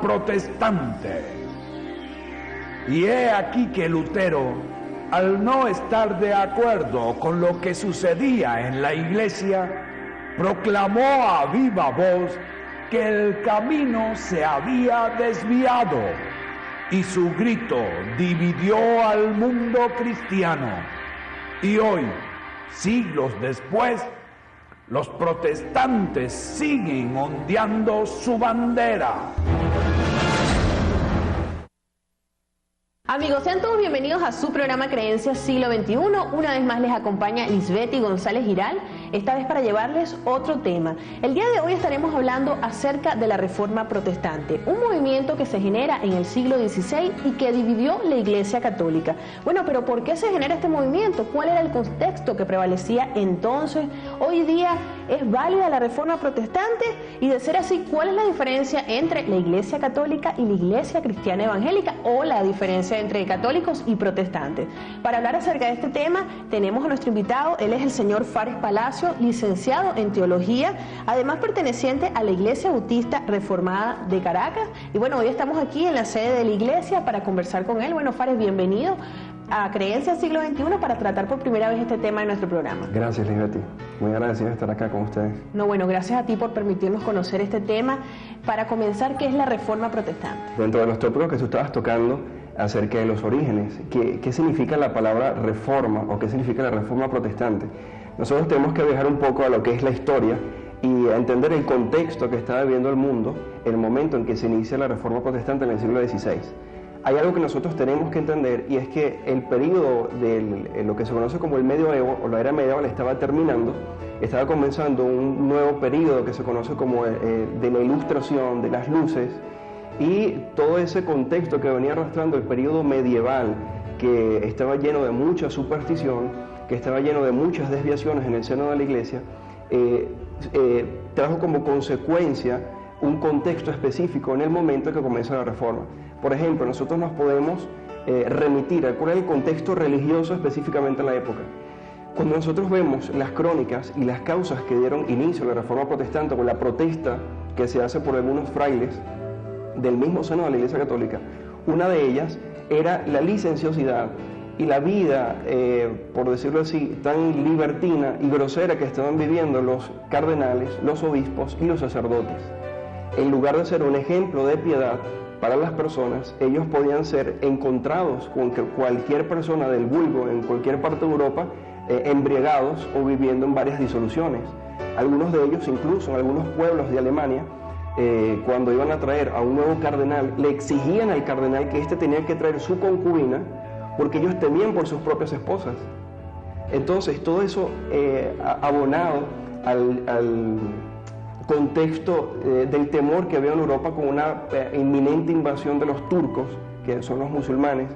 protestante. Y he aquí que Lutero, al no estar de acuerdo con lo que sucedía en la iglesia, proclamó a viva voz que el camino se había desviado, y su grito dividió al mundo cristiano. Y hoy, siglos después, los protestantes siguen ondeando su bandera. Amigos, sean todos bienvenidos a su programa Creencias Siglo XXI. Una vez más les acompaña Lisbeth González Giral, esta vez para llevarles otro tema. El día de hoy estaremos hablando acerca de la Reforma Protestante, un movimiento que se genera en el siglo XVI y que dividió la Iglesia Católica. Bueno, pero ¿por qué se genera este movimiento? ¿Cuál era el contexto que prevalecía entonces? Hoy día, ¿es válida la Reforma Protestante? Y de ser así, ¿cuál es la diferencia entre la Iglesia Católica y la Iglesia Cristiana Evangélica, o la diferencia entre católicos y protestantes? Para hablar acerca de este tema tenemos a nuestro invitado. Él es el señor Fares Palacio, licenciado en teología, además perteneciente a la Iglesia Bautista Reformada de Caracas. Y bueno, hoy estamos aquí en la sede de la iglesia para conversar con él. Bueno, Fares, bienvenido a Creencias Siglo XXI para tratar por primera vez este tema en nuestro programa. Gracias, Lisbeth. Muy agradecido de estar acá con ustedes. No, bueno, gracias a ti por permitirnos conocer este tema. Para comenzar, ¿qué es la Reforma Protestante? Dentro de los tópicos que tú estabas tocando acerca de los orígenes, ¿qué significa la palabra reforma o qué significa la Reforma Protestante? Nosotros tenemos que viajar un poco a lo que es la historia y a entender el contexto que estaba viviendo el mundo en el momento en que se inicia la Reforma Protestante en el siglo XVI. Hay algo que nosotros tenemos que entender, y es que el periodo de lo que se conoce como el medioevo o la era medieval estaba terminando, estaba comenzando un nuevo periodo que se conoce como de la Ilustración, de las luces, y todo ese contexto que venía arrastrando el periodo medieval, que estaba lleno de mucha superstición, que estaba lleno de muchas desviaciones en el seno de la iglesia, trajo como consecuencia un contexto específico en el momento en que comienza la reforma. Por ejemplo, nosotros nos podemos remitir a cuál era el contexto religioso específicamente en la época. Cuando nosotros vemos las crónicas y las causas que dieron inicio a la Reforma Protestante, con la protesta que se hace por algunos frailes del mismo seno de la Iglesia Católica, una de ellas era la licenciosidad y la vida, por decirlo así, tan libertina y grosera que estaban viviendo los cardenales, los obispos y los sacerdotes. En lugar de ser un ejemplo de piedad para las personas, ellos podían ser encontrados con cualquier persona del vulgo en cualquier parte de Europa, embriagados o viviendo en varias disoluciones. Algunos de ellos, incluso en algunos pueblos de Alemania, cuando iban a traer a un nuevo cardenal, le exigían al cardenal que éste tenía que traer su concubina, porque ellos temían por sus propias esposas. Entonces, todo eso abonado al contexto del temor que había en Europa con una inminente invasión de los turcos, que son los musulmanes.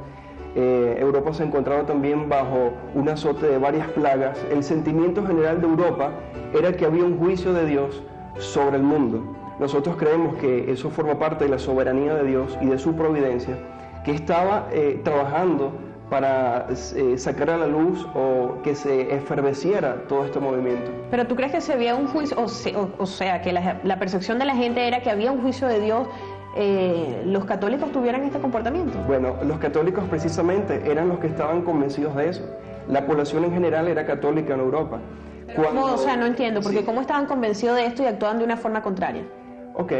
Europa se encontraba también bajo un azote de varias plagas. El sentimiento general de Europa era que había un juicio de Dios sobre el mundo. Nosotros creemos que eso forma parte de la soberanía de Dios y de su providencia, que estaba trabajando para sacar a la luz o que se eferveciera todo este movimiento. ¿Pero tú crees que se había un juicio, o sea, que la percepción de la gente era que había un juicio de Dios, los católicos tuvieran este comportamiento? Bueno, los católicos precisamente eran los que estaban convencidos de eso. La población en general era católica en Europa. ¿Cómo? O sea, no entiendo, porque sí. ¿Cómo estaban convencidos de esto y actuaban de una forma contraria? Ok.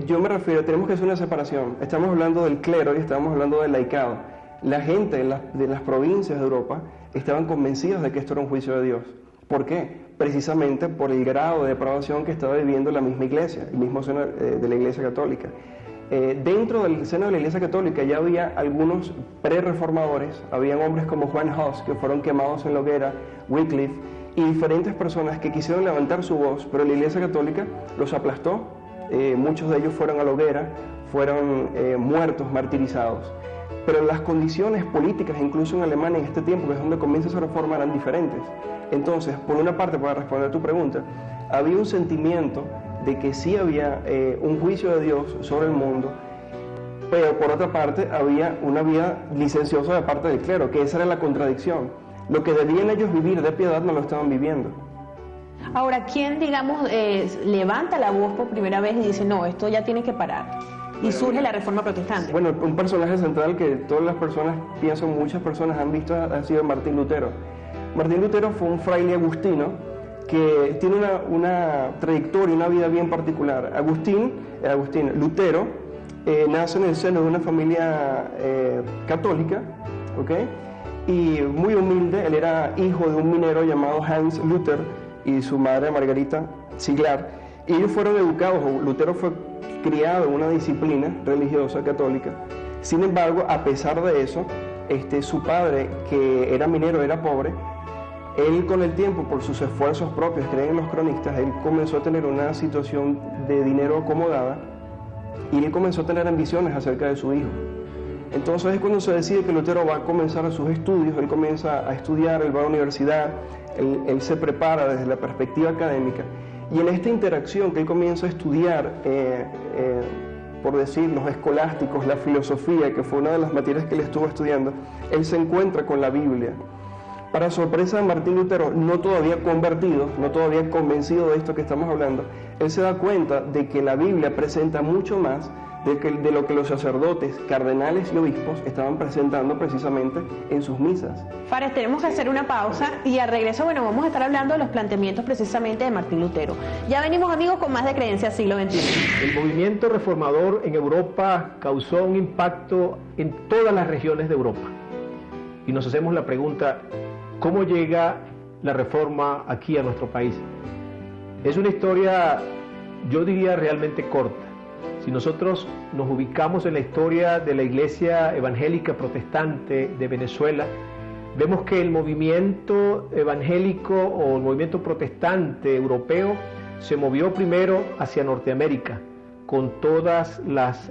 Yo me refiero, tenemos que hacer una separación. Estamos hablando del clero y estamos hablando del laicado. La gente de las provincias de Europa estaban convencidos de que esto era un juicio de Dios. ¿Por qué? Precisamente por el grado de depravación que estaba viviendo la misma iglesia, el mismo seno de la iglesia católica. Dentro del seno de la iglesia católica ya había algunos pre-reformadores, habían hombres como Juan Hus, que fueron quemados en la hoguera, Wycliffe, y diferentes personas que quisieron levantar su voz, pero la iglesia católica los aplastó. Muchos de ellos fueron a la hoguera, fueron muertos, martirizados. Pero las condiciones políticas, incluso en Alemania en este tiempo, que es donde comienza esa reforma, eran diferentes. Entonces, por una parte, para responder a tu pregunta, había un sentimiento de que sí había un juicio de Dios sobre el mundo, pero por otra parte había una vida licenciosa de parte del clero, que esa era la contradicción. Lo que debían ellos vivir de piedad no lo estaban viviendo. Ahora, ¿quién, digamos, levanta la voz por primera vez y dice, no, esto ya tiene que parar? Y surge la Reforma Protestante. Bueno, un personaje central que todas las personas, pienso muchas personas han visto, ha sido Martín Lutero. Martín Lutero fue un fraile agustino que tiene una trayectoria, una vida bien particular. Lutero nace en el seno de una familia católica, ¿ok? Y muy humilde. Él era hijo de un minero llamado Hans Luther y su madre Margarita Siglar. Y ellos fueron educados, Lutero fue criado en una disciplina religiosa católica. Sin embargo, a pesar de eso, su padre, que era minero, era pobre. Él, con el tiempo, por sus esfuerzos propios, creen los cronistas, él comenzó a tener una situación de dinero acomodada y él comenzó a tener ambiciones acerca de su hijo. Entonces es cuando se decide que Lutero va a comenzar sus estudios. Él comienza a estudiar, él va a la universidad, él se prepara desde la perspectiva académica, y en esta interacción que él comienza a estudiar, por decir, los escolásticos, la filosofía, que fue una de las materias que él estuvo estudiando, él se encuentra con la Biblia. Para sorpresa de Martín Lutero, no todavía convertido, no todavía convencido de esto que estamos hablando, él se da cuenta de que la Biblia presenta mucho más de lo que los sacerdotes, cardenales y obispos estaban presentando precisamente en sus misas. Fares, tenemos que hacer una pausa y al regreso, bueno, vamos a estar hablando de los planteamientos precisamente de Martín Lutero. Ya venimos, amigos, con más de Creencias Siglo XXI. El movimiento reformador en Europa causó un impacto en todas las regiones de Europa. Y nos hacemos la pregunta, ¿cómo llega la reforma aquí a nuestro país? Es una historia, yo diría, realmente corta. Si nosotros nos ubicamos en la historia de la Iglesia Evangélica Protestante de Venezuela, vemos que el movimiento evangélico o el movimiento protestante europeo se movió primero hacia Norteamérica, con todas las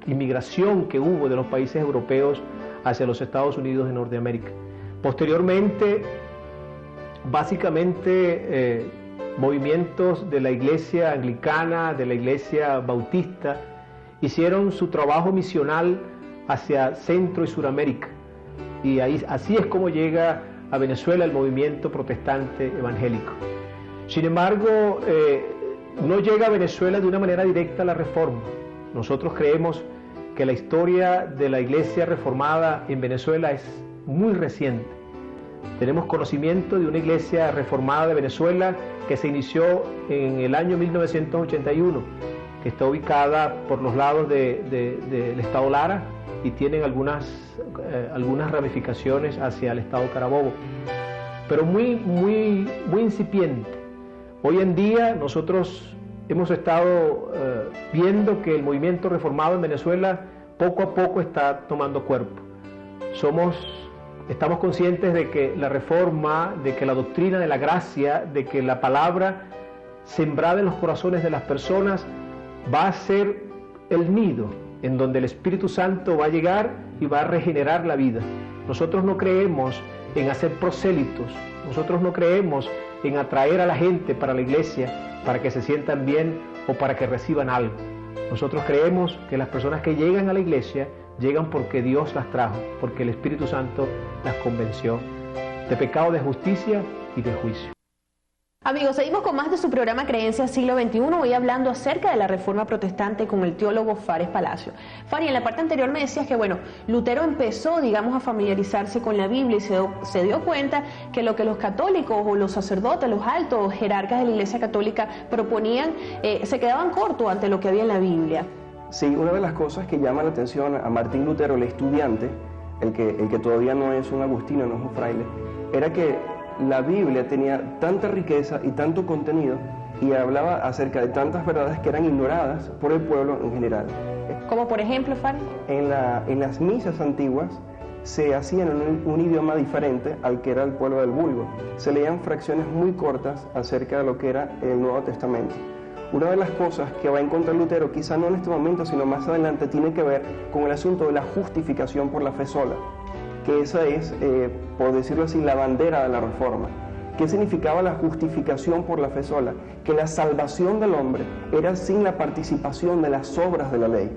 inmigración que hubo de los países europeos hacia los Estados Unidos de Norteamérica. Posteriormente, básicamente, movimientos de la iglesia anglicana, de la iglesia bautista, hicieron su trabajo misional hacia Centro y Suramérica. Y así es como llega a Venezuela el movimiento protestante evangélico. Sin embargo, no llega a Venezuela de una manera directa la reforma. Nosotros creemos que la historia de la iglesia reformada en Venezuela es muy reciente. Tenemos conocimiento de una iglesia reformada de Venezuela que se inició en el año 1981, que está ubicada por los lados del estado Lara y tienen algunas ramificaciones hacia el estado Carabobo, pero muy incipiente. Hoy en día nosotros hemos estado viendo que el movimiento reformado en Venezuela poco a poco está tomando cuerpo. Estamos conscientes de que la reforma, de que la doctrina de la gracia, de que la palabra sembrada en los corazones de las personas va a ser el nido en donde el Espíritu Santo va a llegar y va a regenerar la vida. Nosotros no creemos en hacer prosélitos, nosotros no creemos en atraer a la gente para la iglesia, para que se sientan bien o para que reciban algo. Nosotros creemos que las personas que llegan a la iglesia llegan porque Dios las trajo, porque el Espíritu Santo las convenció de pecado, de justicia y de juicio. Amigos, seguimos con más de su programa Creencias Siglo XXI, hoy hablando acerca de la Reforma Protestante con el teólogo Fares Palacio. Fari, en la parte anterior me decías que, bueno, Lutero empezó, digamos, a familiarizarse con la Biblia y se dio cuenta que lo que los católicos o los sacerdotes, los altos jerarcas de la Iglesia Católica proponían, se quedaban cortos ante lo que había en la Biblia. Sí, una de las cosas que llama la atención a Martín Lutero, el estudiante, el que todavía no es un agustino, no es un fraile, era que la Biblia tenía tanta riqueza y tanto contenido y hablaba acerca de tantas verdades que eran ignoradas por el pueblo en general. Como por ejemplo, Fari. En las misas antiguas se hacían en un idioma diferente al que era el pueblo del vulgo. Se leían fracciones muy cortas acerca de lo que era el Nuevo Testamento. Una de las cosas que va a encontrar Lutero, quizá no en este momento, sino más adelante, tiene que ver con el asunto de la justificación por la fe sola, que esa es, por decirlo así, la bandera de la Reforma. ¿Qué significaba la justificación por la fe sola? Que la salvación del hombre era sin la participación de las obras de la ley.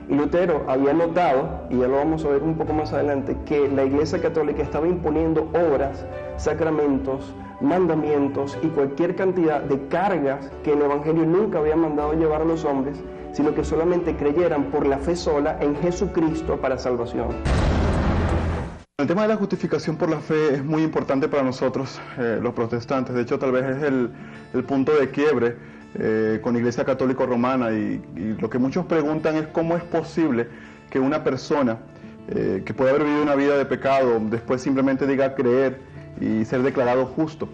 Y Lutero había notado, y ya lo vamos a ver un poco más adelante, que la Iglesia Católica estaba imponiendo obras, sacramentos, mandamientos y cualquier cantidad de cargas que el Evangelio nunca había mandado llevar a los hombres, sino que solamente creyeran por la fe sola en Jesucristo para salvación. El tema de la justificación por la fe es muy importante para nosotros, los protestantes. De hecho, tal vez es el punto de quiebre con la Iglesia Católica Romana, y lo que muchos preguntan es cómo es posible que una persona que puede haber vivido una vida de pecado después simplemente diga creer y ser declarado justo.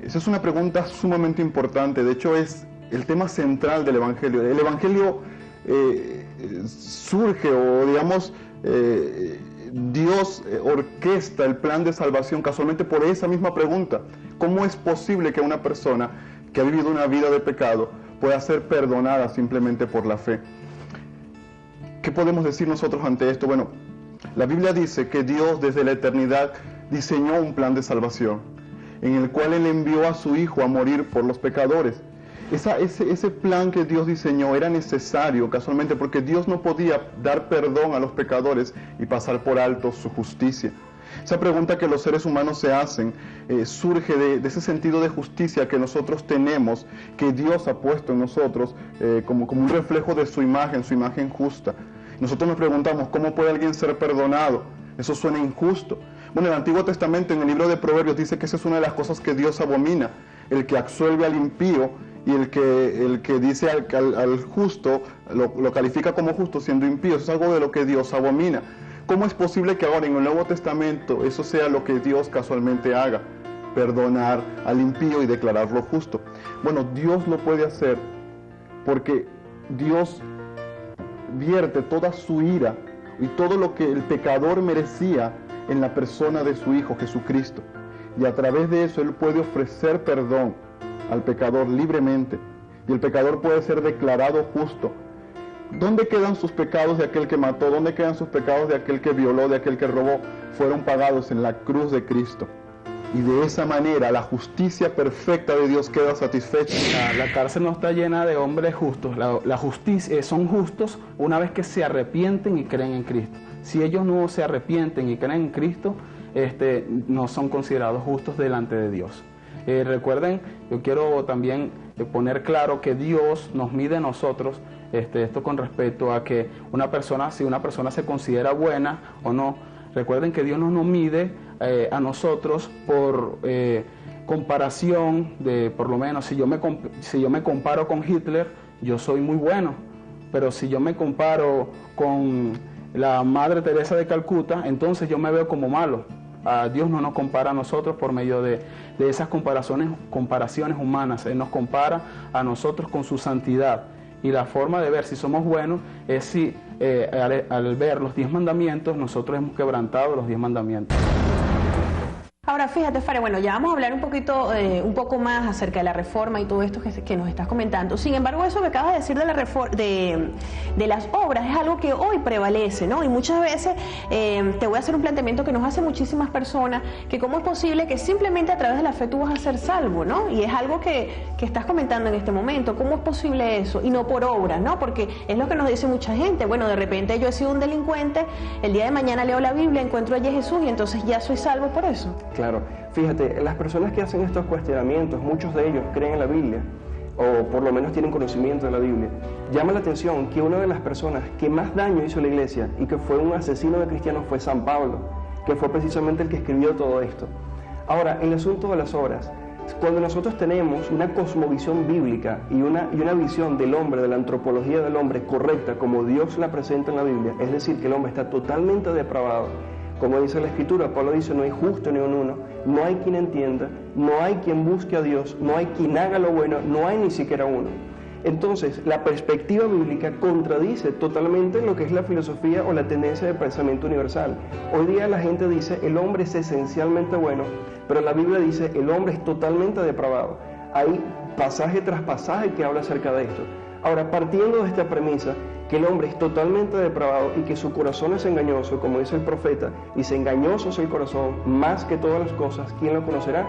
Esa es una pregunta sumamente importante. De hecho, es el tema central del Evangelio. El Evangelio surge, o digamos, Dios orquesta el plan de salvación casualmente por esa misma pregunta. ¿Cómo es posible que una persona que ha vivido una vida de pecado pueda ser perdonada simplemente por la fe? ¿Qué podemos decir nosotros ante esto? Bueno, la Biblia dice que Dios desde la eternidad diseñó un plan de salvación, en el cual Él envió a su Hijo a morir por los pecadores. Ese plan que Dios diseñó era necesario casualmente porque Dios no podía dar perdón a los pecadores y pasar por alto su justicia. Esa pregunta que los seres humanos se hacen surge de ese sentido de justicia que nosotros tenemos, que Dios ha puesto en nosotros como un reflejo de su imagen justa. Nosotros nos preguntamos, ¿cómo puede alguien ser perdonado? Eso suena injusto. Bueno, el Antiguo Testamento, en el libro de Proverbios, dice que esa es una de las cosas que Dios abomina, el que absuelve al impío y el que dice al justo, lo califica como justo siendo impío. Eso es algo de lo que Dios abomina. ¿Cómo es posible que ahora en el Nuevo Testamento eso sea lo que Dios casualmente haga? Perdonar al impío y declararlo justo. Bueno, Dios lo puede hacer porque Dios vierte toda su ira y todo lo que el pecador merecía en la persona de su Hijo Jesucristo. Y a través de eso Él puede ofrecer perdón al pecador libremente. Y el pecador puede ser declarado justo. ¿Dónde quedan sus pecados de aquel que mató? ¿Dónde quedan sus pecados de aquel que violó, de aquel que robó? Fueron pagados en la cruz de Cristo. Y de esa manera la justicia perfecta de Dios queda satisfecha. La cárcel no está llena de hombres justos. La justicia, son justos una vez que se arrepienten y creen en Cristo. Si ellos no se arrepienten y creen en Cristo, no son considerados justos delante de Dios. Recuerden, yo quiero también poner claro que Dios nos mide a nosotros, esto con respecto a que si una persona se considera buena o no. Recuerden que Dios no nos mide a nosotros por comparación de, por lo menos, si yo me comparo con Hitler, yo soy muy bueno, pero si yo me comparo con la Madre Teresa de Calcuta, entonces yo me veo como malo. Dios no nos compara a nosotros por medio de esas comparaciones humanas. Él nos compara a nosotros con su santidad. Y la forma de ver si somos buenos es si al ver los 10 mandamientos, nosotros hemos quebrantado los 10 mandamientos. Ahora fíjate, Fare, bueno, ya vamos a hablar un poco más acerca de la reforma y todo esto que nos estás comentando. Sin embargo, eso que acabas de decir de las obras es algo que hoy prevalece, ¿no? Y muchas veces te voy a hacer un planteamiento que nos hace muchísimas personas, que cómo es posible que simplemente a través de la fe tú vas a ser salvo, ¿no? Y es algo que estás comentando en este momento. ¿Cómo es posible eso? Y no por obras, ¿no? Porque es lo que nos dice mucha gente. Bueno, de repente yo he sido un delincuente, el día de mañana leo la Biblia, encuentro a Jesús y entonces ya soy salvo por eso. Claro, fíjate, las personas que hacen estos cuestionamientos, muchos de ellos creen en la Biblia, o por lo menos tienen conocimiento de la Biblia. Llama la atención que una de las personas que más daño hizo a la iglesia y que fue un asesino de cristianos fue San Pablo, que fue precisamente el que escribió todo esto. Ahora, el asunto de las obras, cuando nosotros tenemos una cosmovisión bíblica y una visión del hombre, de la antropología del hombre correcta, como Dios la presenta en la Biblia, es decir, que el hombre está totalmente depravado. Como dice la Escritura, Pablo dice, no hay justo ni un uno, no hay quien entienda, no hay quien busque a Dios, no hay quien haga lo bueno, no hay ni siquiera uno. Entonces, la perspectiva bíblica contradice totalmente lo que es la filosofía o la tendencia de pensamiento universal. Hoy día la gente dice, el hombre es esencialmente bueno, pero la Biblia dice, el hombre es totalmente depravado. Hay pasaje tras pasaje que habla acerca de esto. Ahora, partiendo de esta premisa, que el hombre es totalmente depravado y que su corazón es engañoso, como dice el profeta, dice, engañoso es el corazón, más que todas las cosas, ¿quién lo conocerá?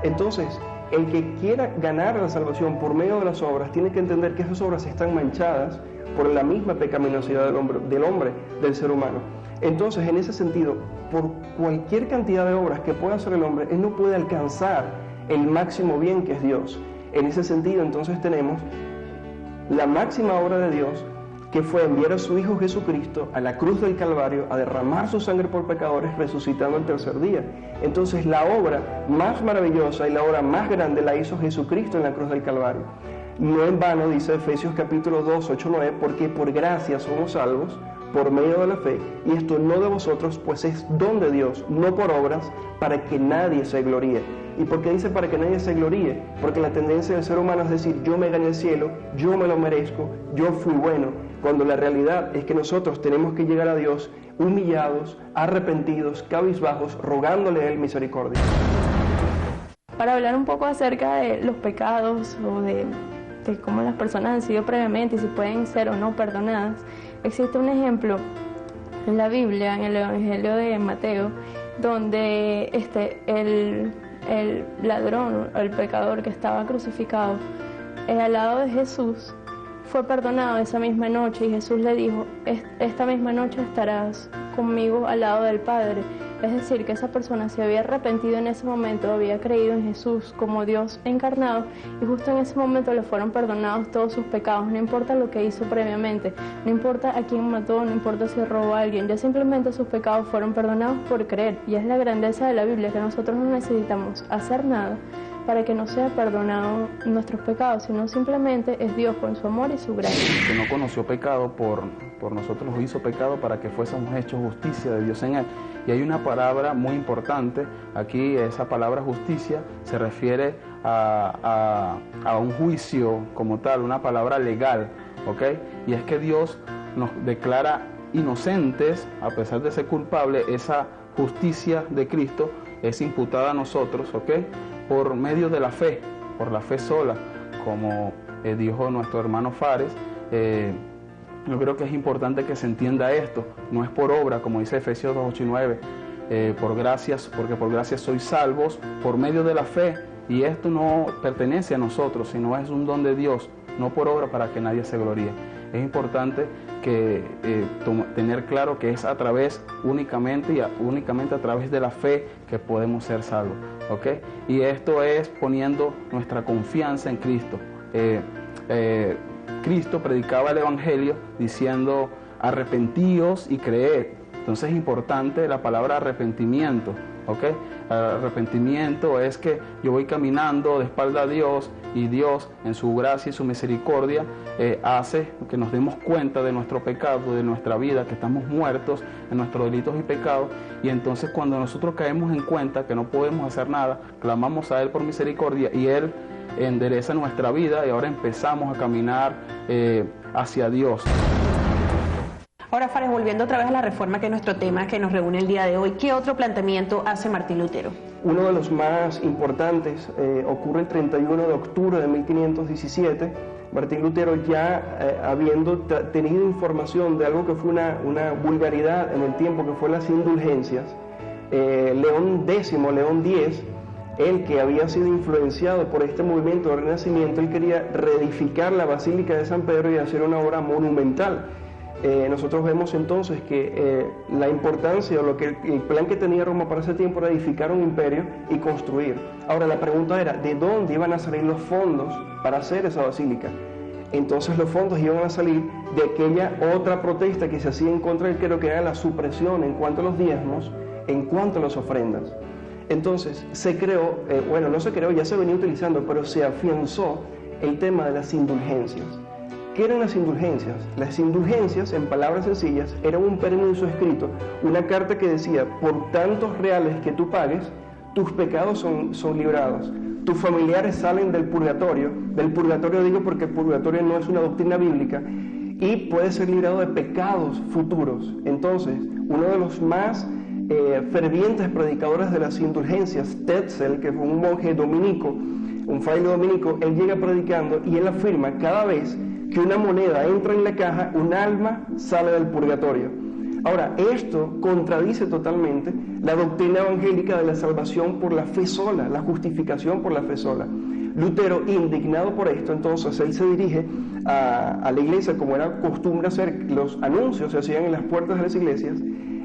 Entonces, el que quiera ganar la salvación por medio de las obras, tiene que entender que esas obras están manchadas por la misma pecaminosidad del ser humano. Entonces, en ese sentido, por cualquier cantidad de obras que pueda hacer el hombre, él no puede alcanzar el máximo bien que es Dios. En ese sentido, entonces tenemos la máxima obra de Dios, que fue enviar a su Hijo Jesucristo a la cruz del Calvario a derramar su sangre por pecadores, resucitando el tercer día. Entonces la obra más maravillosa y la obra más grande la hizo Jesucristo en la cruz del Calvario. No en vano dice Efesios capítulo 2, 8, 9, porque por gracia somos salvos por medio de la fe, y esto no de vosotros, pues es don de Dios, no por obras, para que nadie se gloríe. ¿Y por qué dice para que nadie se gloríe? Porque la tendencia del ser humano es decir, yo me gané el cielo, yo me lo merezco, yo fui bueno, cuando la realidad es que nosotros tenemos que llegar a Dios humillados, arrepentidos, cabizbajos, rogándole a Él misericordia. Para hablar un poco acerca de los pecados o de cómo las personas han sido previamente y si pueden ser o no perdonadas, existe un ejemplo en la Biblia, en el Evangelio de Mateo, donde el ladrón o el pecador que estaba crucificado al lado de Jesús fue perdonado esa misma noche, y Jesús le dijo, esta misma noche estarás conmigo al lado del Padre. Es decir, que esa persona se había arrepentido en ese momento, había creído en Jesús como Dios encarnado, y justo en ese momento le fueron perdonados todos sus pecados, no importa lo que hizo previamente, no importa a quién mató, no importa si robó a alguien, ya simplemente sus pecados fueron perdonados por creer. Y es la grandeza de la Biblia, que nosotros no necesitamos hacer nada para que no sea perdonado nuestros pecados, sino simplemente es Dios con su amor y su gracia. Que no conoció pecado, por nosotros lo hizo pecado para que fuésemos hechos justicia de Dios en Él. Y hay una palabra muy importante aquí, esa palabra justicia se refiere a un juicio como tal, una palabra legal, ¿ok? Y es que Dios nos declara inocentes, a pesar de ser culpables. Esa justicia de Cristo es imputada a nosotros, ¿ok? Por medio de la fe, por la fe sola, como dijo nuestro hermano Fares. Yo creo que es importante que se entienda esto, no es por obra, como dice Efesios 2, 8 y 9, porque por gracia sois salvos por medio de la fe, y esto no pertenece a nosotros, sino es un don de Dios, no por obra para que nadie se gloríe. Es importante que tener claro que es únicamente a través de la fe que podemos ser salvos, ¿ok? Y esto es poniendo nuestra confianza en Cristo. Cristo predicaba el Evangelio diciendo arrepentíos y creed. Entonces es importante la palabra arrepentimiento, ¿ok? Arrepentimiento es que yo voy caminando de espalda a Dios, y Dios en su gracia y su misericordia hace que nos demos cuenta de nuestro pecado, de nuestra vida, que estamos muertos en nuestros delitos y pecados, y entonces cuando nosotros caemos en cuenta que no podemos hacer nada, clamamos a Él por misericordia y Él endereza nuestra vida, y ahora empezamos a caminar hacia Dios. Ahora, Fares, volviendo otra vez a la reforma, que es nuestro tema que nos reúne el día de hoy, ¿qué otro planteamiento hace Martín Lutero? Uno de los más importantes ocurre el 31 de octubre de 1517. Martín Lutero, ya habiendo tenido información de algo que fue una vulgaridad en el tiempo, que fue las indulgencias, León X, él que había sido influenciado por este movimiento de Renacimiento, él quería reedificar la Basílica de San Pedro y hacer una obra monumental. Nosotros vemos entonces que la importancia, o el plan que tenía Roma para ese tiempo, era edificar un imperio y construir. Ahora la pregunta era, ¿de dónde iban a salir los fondos para hacer esa basílica? Entonces los fondos iban a salir de aquella otra protesta que se hacía en contra del clero, que era la supresión en cuanto a los diezmos, en cuanto a las ofrendas. Entonces se creó, no se creó, ya se venía utilizando, pero se afianzó el tema de las indulgencias. ¿Qué eran las indulgencias? Las indulgencias, en palabras sencillas, eran un permiso escrito, una carta que decía, por tantos reales que tú pagues, tus pecados son librados. Tus familiares salen del purgatorio digo porque el purgatorio no es una doctrina bíblica, y puedes ser librado de pecados futuros. Entonces, uno de los más fervientes predicadores de las indulgencias, Tetzel, que fue un monje dominico, un fraile dominico, él llega predicando y él afirma, cada vez que una moneda entra en la caja, un alma sale del purgatorio. Ahora, esto contradice totalmente la doctrina evangélica de la salvación por la fe sola, la justificación por la fe sola. Lutero, indignado por esto, entonces él se dirige a la iglesia, como era costumbre hacer, los anuncios se hacían en las puertas de las iglesias.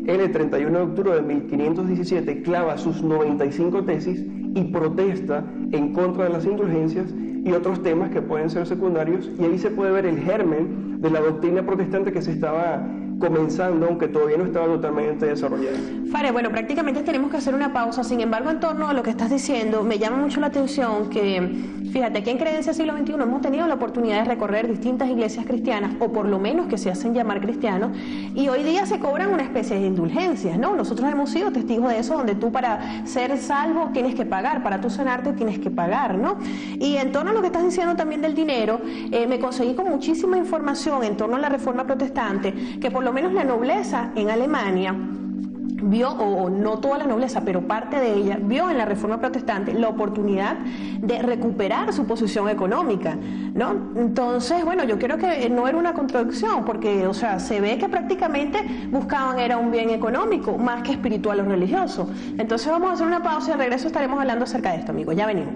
Él, el 31 de octubre de 1517, clava sus 95 tesis y protesta en contra de las indulgencias y otros temas que pueden ser secundarios, y ahí se puede ver el germen de la doctrina protestante que se estaba comenzando, aunque todavía no estaba totalmente desarrollada. Fare, bueno, prácticamente tenemos que hacer una pausa. Sin embargo, en torno a lo que estás diciendo, me llama mucho la atención que, fíjate, aquí en Creencia Siglo XXI hemos tenido la oportunidad de recorrer distintas iglesias cristianas, o por lo menos que se hacen llamar cristianos, y hoy día se cobran una especie de indulgencias, ¿no? Nosotros hemos sido testigos de eso, donde tú para ser salvo tienes que pagar, para tú sanarte tienes que pagar, ¿no? Y en torno a lo que estás diciendo también del dinero, me conseguí con muchísima información en torno a la Reforma Protestante, que por lo menos la nobleza en Alemania vio, o no toda la nobleza, pero parte de ella, vio en la Reforma Protestante la oportunidad de recuperar su posición económica, ¿no? Entonces, bueno, yo creo que no era una contradicción, porque, o sea, se ve que prácticamente buscaban era un bien económico, más que espiritual o religioso. Entonces vamos a hacer una pausa y al regreso estaremos hablando acerca de esto, amigos. Ya venimos.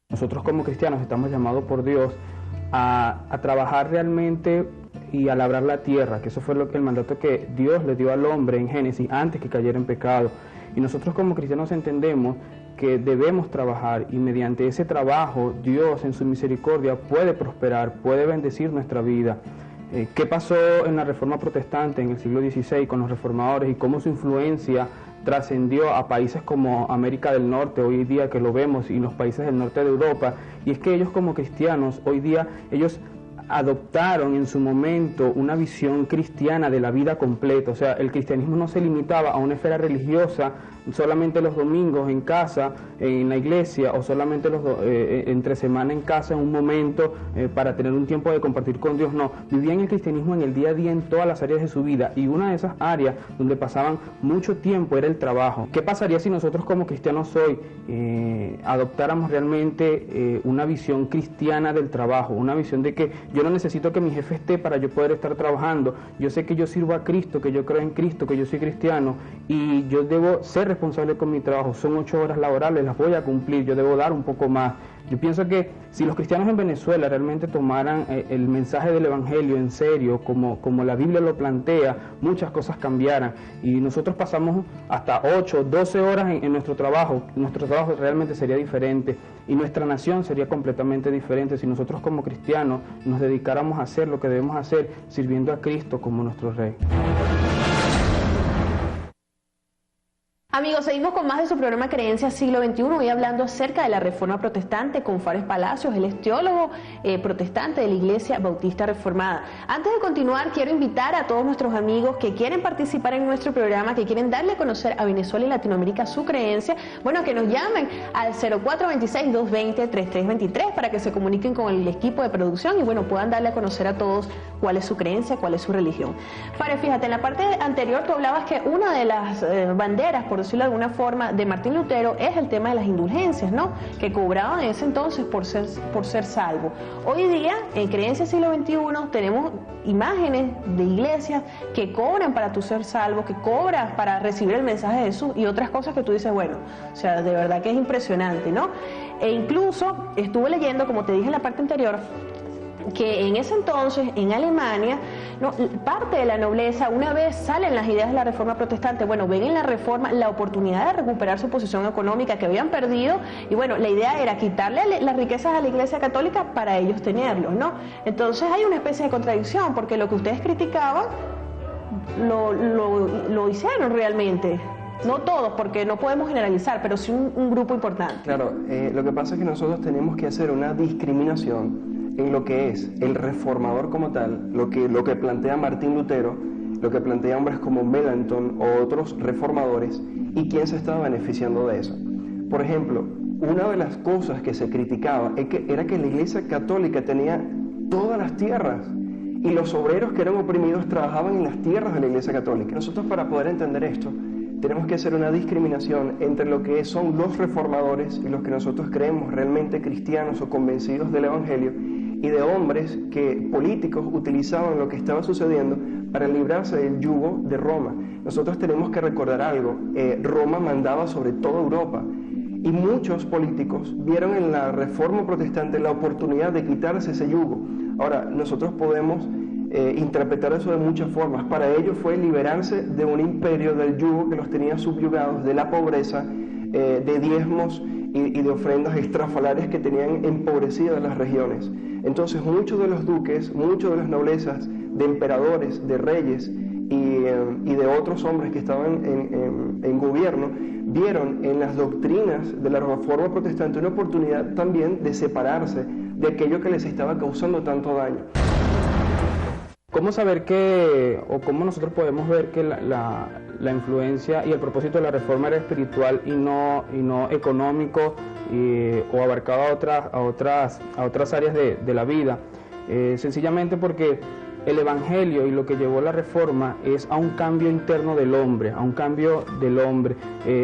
Nosotros como cristianos estamos llamados por Dios a trabajar realmente y a labrar la tierra, que eso fue el mandato que Dios le dio al hombre en Génesis antes que cayera en pecado. Y nosotros como cristianos entendemos que debemos trabajar, y mediante ese trabajo Dios en su misericordia puede prosperar, puede bendecir nuestra vida. ¿Qué pasó en la Reforma Protestante en el siglo XVI con los reformadores y cómo su influencia trascendió a países como América del Norte, hoy día que lo vemos, y los países del norte de Europa? Y es que ellos como cristianos, hoy día, ellos adoptaron en su momento una visión cristiana de la vida completa. O sea, el cristianismo no se limitaba a una esfera religiosa, solamente los domingos en casa, en la iglesia, o solamente entre semana en casa, en un momento para tener un tiempo de compartir con Dios. No, vivían el cristianismo en el día a día en todas las áreas de su vida, y una de esas áreas donde pasaban mucho tiempo era el trabajo. ¿Qué pasaría si nosotros como cristianos hoy adoptáramos realmente una visión cristiana del trabajo? Una visión de que yo no necesito que mi jefe esté para yo poder estar trabajando. Yo sé que yo sirvo a Cristo, que yo creo en Cristo, que yo soy cristiano, y yo debo ser responsable con mi trabajo. Son 8 horas laborales, las voy a cumplir, yo debo dar un poco más. Yo pienso que si los cristianos en Venezuela realmente tomaran el mensaje del Evangelio en serio, como la Biblia lo plantea, muchas cosas cambiaran. Y nosotros pasamos hasta 8, 12 horas en nuestro trabajo. Nuestro trabajo realmente sería diferente, y nuestra nación sería completamente diferente si nosotros como cristianos nos dedicáramos a hacer lo que debemos hacer, sirviendo a Cristo como nuestro Rey. Amigos, seguimos con más de su programa Creencia Siglo XXI, hoy hablando acerca de la Reforma Protestante con Fares Palacios. Él es teólogo protestante de la Iglesia Bautista Reformada. Antes de continuar, quiero invitar a todos nuestros amigos que quieren participar en nuestro programa, que quieren darle a conocer a Venezuela y Latinoamérica su creencia, bueno, que nos llamen al 0426-220-3323 para que se comuniquen con el equipo de producción y, bueno, puedan darle a conocer a todos cuál es su creencia, cuál es su religión. Fares, fíjate, en la parte anterior tú hablabas que una de las banderas, por decirlo de alguna forma, de Martín Lutero es el tema de las indulgencias, ¿no? Que cobraban en ese entonces por ser salvo. Hoy día, en Creencia Siglo XXI, tenemos imágenes de iglesias que cobran para tú ser salvo, que cobras para recibir el mensaje de Jesús, y otras cosas que tú dices, bueno, o sea, de verdad que es impresionante, ¿no? E incluso estuve leyendo, como te dije en la parte anterior, que en ese entonces, en Alemania, ¿no?, parte de la nobleza, una vez salen las ideas de la Reforma Protestante, bueno, ven en la Reforma la oportunidad de recuperar su posición económica que habían perdido, y bueno, la idea era quitarle las riquezas a la Iglesia Católica para ellos tenerlos, ¿no? Entonces hay una especie de contradicción, porque lo que ustedes criticaban lo hicieron realmente. No todos, porque no podemos generalizar, pero sí un grupo importante. Claro, lo que pasa es que nosotros tenemos que hacer una discriminación en lo que es el reformador como tal, lo que plantea Martín Lutero, lo que plantea hombres como Melanchthon o otros reformadores, y quién se estaba beneficiando de eso. Por ejemplo, una de las cosas que se criticaba era que la Iglesia Católica tenía todas las tierras, y los obreros que eran oprimidos trabajaban en las tierras de la Iglesia Católica. Nosotros, para poder entender esto, tenemos que hacer una discriminación entre lo que son los reformadores y los que nosotros creemos realmente cristianos o convencidos del Evangelio, y de hombres políticos utilizaban lo que estaba sucediendo para librarse del yugo de Roma. Nosotros tenemos que recordar algo: Roma mandaba sobre toda Europa, y muchos políticos vieron en la Reforma Protestante la oportunidad de quitarse ese yugo. Ahora, nosotros podemos interpretar eso de muchas formas. Para ellos fue liberarse de un imperio, del yugo que los tenía subyugados, de la pobreza, de diezmos y de ofrendas estrafalarias que tenían empobrecidas las regiones. Entonces muchos de los duques, muchos de las noblezas, de emperadores, de reyes y de otros hombres que estaban en gobierno, vieron en las doctrinas de la Reforma Protestante una oportunidad también de separarse de aquello que les estaba causando tanto daño. ¿Cómo saber o cómo nosotros podemos ver que la influencia y el propósito de la reforma era espiritual y no económico o abarcaba a otras áreas de la vida? Sencillamente porque el Evangelio y lo que llevó la reforma es a un cambio interno del hombre,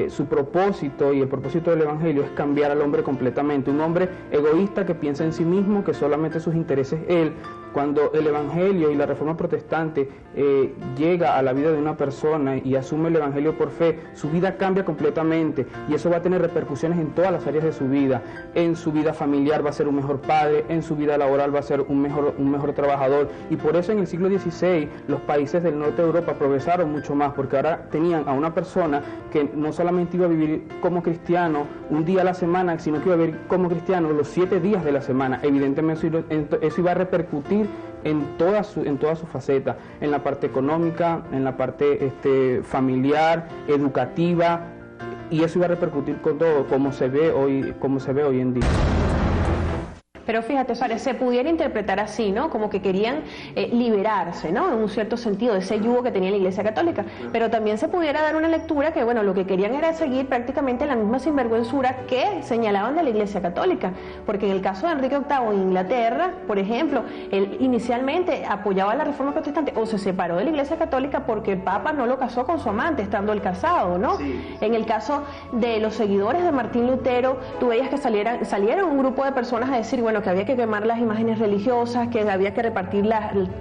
Su propósito y el propósito del Evangelio es cambiar al hombre completamente. Un hombre egoísta que piensa en sí mismo, que solamente sus intereses él. Cuando el Evangelio y la Reforma Protestante llega a la vida de una persona y asume el Evangelio por fe, su vida cambia completamente y eso va a tener repercusiones en todas las áreas de su vida. En su vida familiar va a ser un mejor padre, en su vida laboral va a ser un mejor trabajador, y por eso en el siglo XVI los países del norte de Europa progresaron mucho más, porque ahora tenían a una persona que no solamente iba a vivir como cristiano un día a la semana, sino que iba a vivir como cristiano los 7 días de la semana. Evidentemente eso iba a repercutir en toda su faceta, en la parte económica, en la parte familiar, educativa, y eso iba a repercutir con todo, como se ve hoy en día. Pero fíjate, Suárez, se pudiera interpretar así, ¿no? Como que querían liberarse, ¿no? En un cierto sentido, de ese yugo que tenía la Iglesia Católica. Pero también se pudiera dar una lectura que, bueno, lo que querían era seguir prácticamente la misma sinvergüenzura que señalaban de la Iglesia Católica. Porque en el caso de Enrique VIII en Inglaterra, por ejemplo, él inicialmente apoyaba la Reforma Protestante o se separó de la Iglesia Católica porque el Papa no lo casó con su amante, estando él casado, ¿no? Sí. En el caso de los seguidores de Martín Lutero, tú veías que salieron un grupo de personas a decir, bueno, que había que quemar las imágenes religiosas, que había que repartir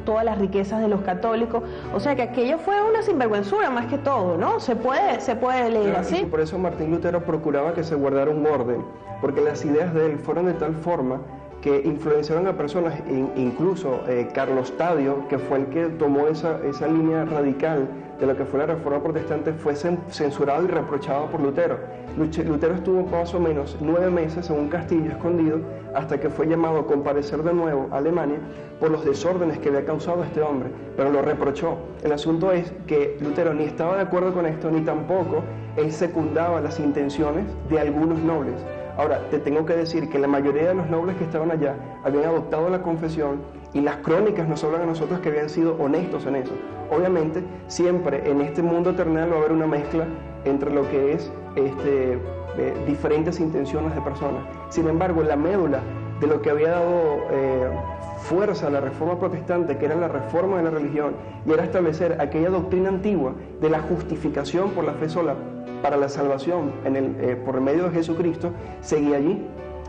todas las riquezas de los católicos. O sea que aquello fue una sinvergüenzura más que todo, ¿no? Se puede leer así. Y por eso Martín Lutero procuraba que se guardara un orden, porque las ideas de él fueron de tal forma que influenciaron a personas, incluso Carlos Tadio, que fue el que tomó esa línea radical de lo que fue la Reforma Protestante, fue censurado y reprochado por Lutero. Lutero estuvo más o menos 9 meses en un castillo escondido hasta que fue llamado a comparecer de nuevo a Alemania por los desórdenes que había causado este hombre, pero lo reprochó. El asunto es que Lutero ni estaba de acuerdo con esto, ni tampoco él secundaba las intenciones de algunos nobles. Ahora, te tengo que decir que la mayoría de los nobles que estaban allá habían adoptado la confesión y las crónicas nos hablan a nosotros que habían sido honestos en eso. Obviamente, siempre en este mundo terrenal va a haber una mezcla entre lo que es diferentes intenciones de personas. Sin embargo, la médula de lo que había dado fuerza a la Reforma Protestante, que era la reforma de la religión, y era establecer aquella doctrina antigua de la justificación por la fe sola para la salvación por el medio de Jesucristo, seguía allí.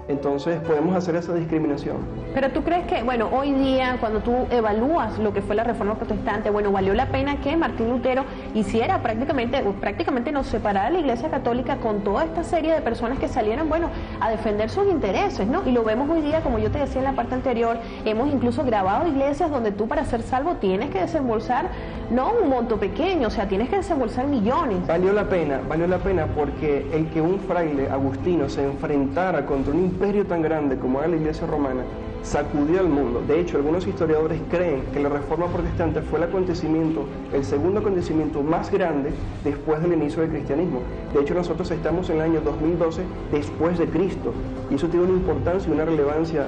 Entonces podemos hacer esa discriminación. Pero tú crees que, bueno, hoy día cuando tú evalúas lo que fue la Reforma Protestante, bueno, valió la pena que Martín Lutero hiciera prácticamente nos separara la Iglesia Católica con toda esta serie de personas que salieran, bueno, a defender sus intereses, ¿no? Y lo vemos hoy día, como yo te decía en la parte anterior, hemos incluso grabado iglesias donde tú para ser salvo tienes que desembolsar, no un monto pequeño, o sea, tienes que desembolsar millones. Valió la pena porque el que un fraile agustino se enfrentara contra un imperio tan grande como era la Iglesia Romana, sacudió al mundo. De hecho, algunos historiadores creen que la Reforma Protestante fue el segundo acontecimiento más grande después del inicio del cristianismo. De hecho, nosotros estamos en el año 2012 después de Cristo, y eso tiene una importancia y una relevancia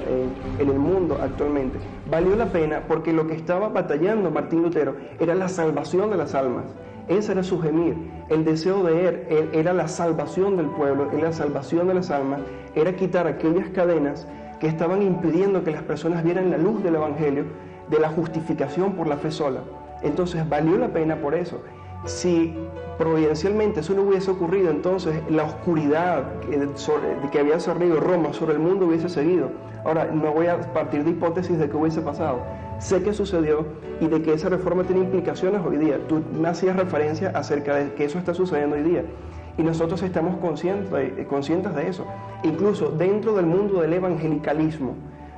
en el mundo actualmente. Valió la pena porque lo que estaba batallando Martín Lutero era la salvación de las almas. Ese era su gemir. El deseo de él era la salvación del pueblo, era la salvación de las almas, era quitar aquellas cadenas que estaban impidiendo que las personas vieran la luz del Evangelio, de la justificación por la fe sola. Entonces valió la pena por eso. Si providencialmente eso no hubiese ocurrido, entonces la oscuridad que había sorrido Roma sobre el mundo hubiese seguido. Ahora, no voy a partir de hipótesis de qué hubiese pasado. Sé que sucedió y de que esa reforma tiene implicaciones hoy día. Tú me hacías referencia acerca de que eso está sucediendo hoy día. Y nosotros estamos conscientes de eso. Incluso dentro del mundo del evangelicalismo,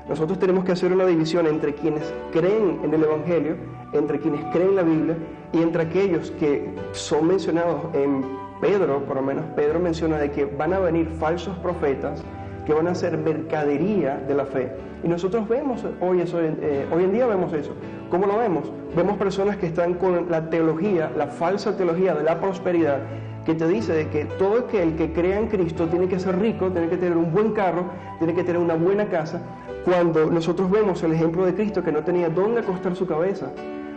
Nosotros tenemos que hacer una división entre quienes creen en el Evangelio, entre quienes creen en la Biblia y entre aquellos que son mencionados en Pedro. Por lo menos Pedro menciona de que van a venir falsos profetas que van a hacer mercadería de la fe. Y nosotros vemos hoy en día vemos eso. ¿Cómo lo vemos? Vemos personas que están con la teología, la falsa teología de la prosperidad, que te dice de que todo aquel que crea en Cristo tiene que ser rico, tiene que tener un buen carro, tiene que tener una buena casa, cuando nosotros vemos el ejemplo de Cristo que no tenía dónde acostar su cabeza.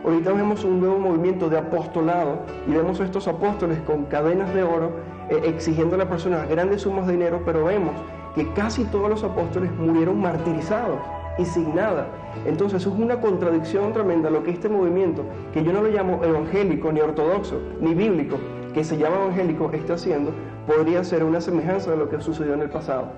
Ahorita vemos un nuevo movimiento de apostolado y vemos a estos apóstoles con cadenas de oro exigiendo a la persona grandes sumas de dinero, pero vemos que casi todos los apóstoles murieron martirizados y sin nada. Entonces es una contradicción tremenda lo que este movimiento, que yo no lo llamo evangélico, ni ortodoxo, ni bíblico, que se llama evangélico, está haciendo, podría ser una semejanza de lo que sucedió en el pasado.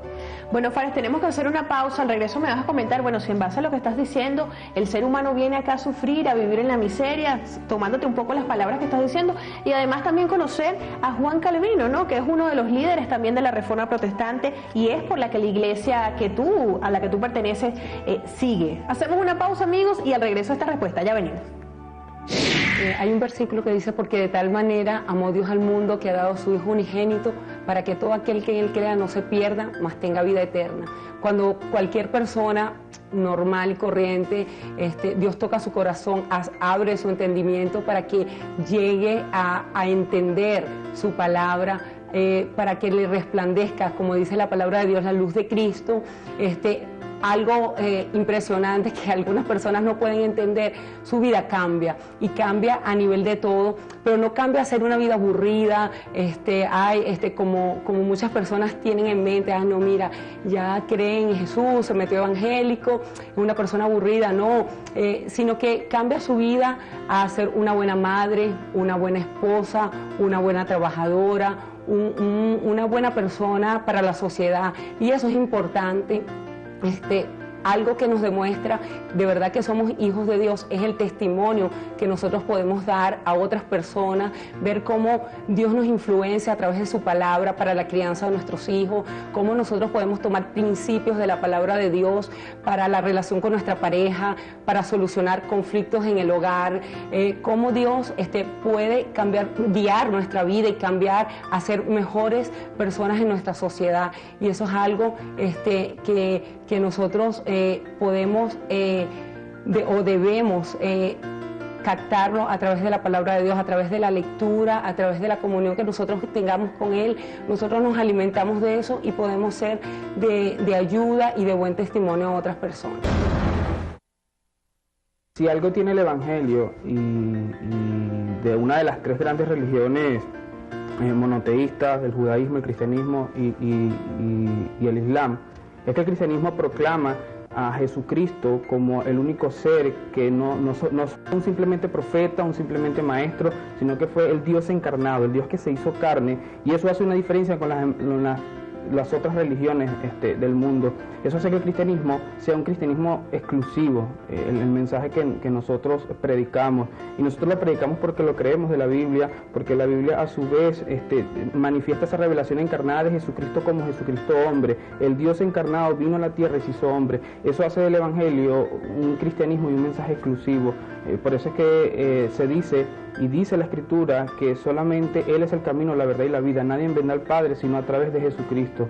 Bueno, Fares, tenemos que hacer una pausa. Al regreso me vas a comentar, bueno, si en base a lo que estás diciendo, el ser humano viene acá a sufrir, a vivir en la miseria, tomándote un poco las palabras que estás diciendo, y además también conocer a Juan Calvino, ¿no?, que es uno de los líderes también de la Reforma Protestante, y es por la que la iglesia a la que tú perteneces sigue. Hacemos una pausa, amigos, y al regreso esta respuesta, ya venimos. Hay un versículo que dice: porque de tal manera amó Dios al mundo que ha dado a su Hijo unigénito para que todo aquel que en él crea no se pierda, mas tenga vida eterna. Cuando cualquier persona normal y corriente, Dios toca su corazón, abre su entendimiento para que llegue a entender su palabra, para que le resplandezca, como dice la palabra de Dios, la luz de Cristo, algo impresionante que algunas personas no pueden entender. Su vida cambia, y cambia a nivel de todo, pero no cambia a ser una vida aburrida, como muchas personas tienen en mente: no, mira, ya creen en Jesús, se metió evangélico, es una persona aburrida. No, sino que cambia su vida a ser una buena madre, una buena esposa, una buena trabajadora, una buena persona para la sociedad, y eso es importante. Algo que nos demuestra de verdad que somos hijos de Dios es el testimonio que nosotros podemos dar a otras personas, ver cómo Dios nos influencia a través de su palabra para la crianza de nuestros hijos, cómo nosotros podemos tomar principios de la palabra de Dios para la relación con nuestra pareja, para solucionar conflictos en el hogar, cómo Dios puede guiar nuestra vida y cambiar a ser mejores personas en nuestra sociedad. Y eso es algo que nosotros podemos o debemos captarlo a través de la palabra de Dios, a través de la lectura, a través de la comunión que nosotros tengamos con Él. Nosotros nos alimentamos de eso y podemos ser de ayuda y de buen testimonio a otras personas. Si algo tiene el Evangelio y de una de las tres grandes religiones monoteístas, el judaísmo, el cristianismo y el islam, es que el cristianismo proclama a Jesucristo como el único ser que no un simplemente profeta, un simplemente maestro, sino que fue el Dios encarnado, el Dios que se hizo carne, y eso hace una diferencia con las otras religiones del mundo. Eso hace que el cristianismo sea un cristianismo exclusivo, el mensaje que nosotros predicamos, y nosotros lo predicamos porque lo creemos de la Biblia, porque la Biblia a su vez manifiesta esa revelación encarnada de Jesucristo como Jesucristo hombre. El Dios encarnado vino a la tierra y se hizo hombre. Eso hace del Evangelio un cristianismo y un mensaje exclusivo. Por eso es que se dice, y dice la Escritura, que solamente Él es el camino, la verdad y la vida. Nadie vendrá al Padre sino a través de Jesucristo.